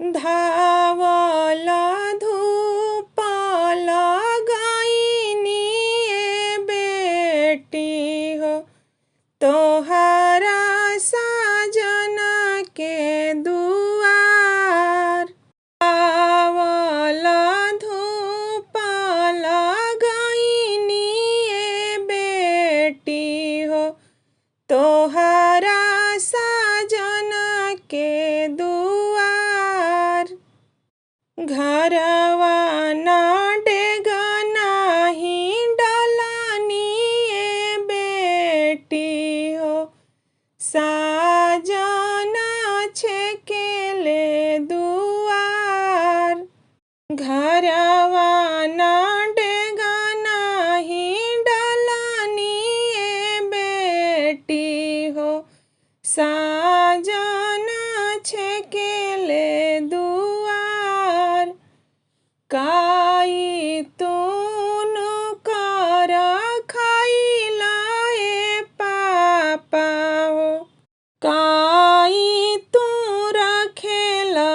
धावल धूप लगाईनी ए बेटी हो, तोहरा साजन के दुआर। धावल धूप लगाईनी ए बेटी हो, तोहरा साजन के दुआर। घरवा ना डेग नाही डलानी ए बेटी हो, साजन छेकेले दुआर। घरवा ना डेग नाही डलानी ए बेटी हो, साजन छेकेले दुआर। काई तूनु कर खाइला ए पापा हो, काई तू रखेला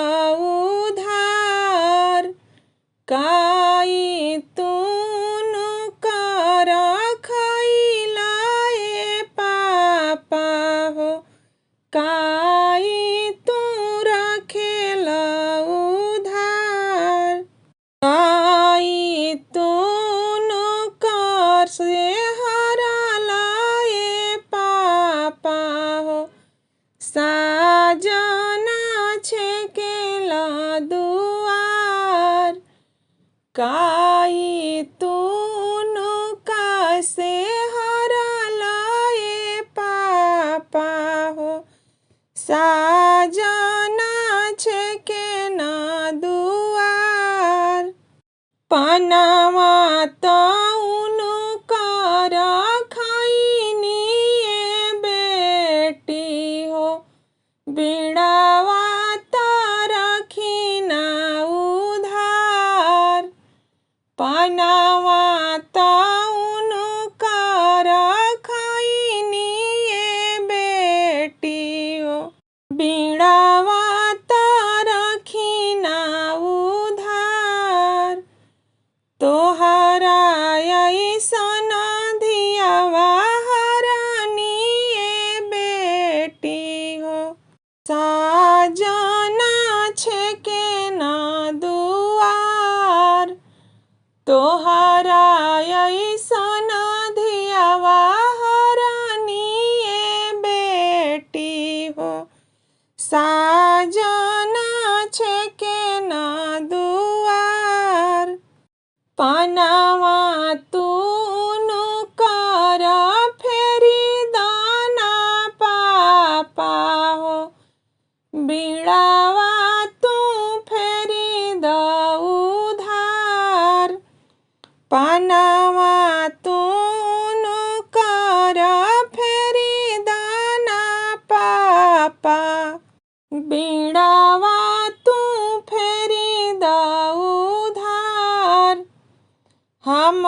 उधार। काई तूनु कर खाइला ए पापा हो, काई तू रखेला उधार। काई तूनु कर से हराला ए पापा हो, साजन छेकेला दुआर। काई तूनु का से हराला ए पापा हो, साजन छेकेना दुआर। पनवा तउनु कर खाइनी ए बेटी हो, बिड़वा त रखिना उधार। पनवा तउनु कर खाइनी ए बेटी हो, बिड़वा त रखिना उधार। तोहरा अइसन धियावा हरानी ए बेटी हो, साजन छेकेना दुआर। तोहरा अइसन धियावा हरानी ए बेटी हो, साजन छेकेना दुआर। पनवा तूनु कर फेरी दाना पापा हो, बिड़वा तू फेरी द उधार। पनवा तूनु कर फेरी दाना पापा, बिड़वा तू फेरी द उधार। हम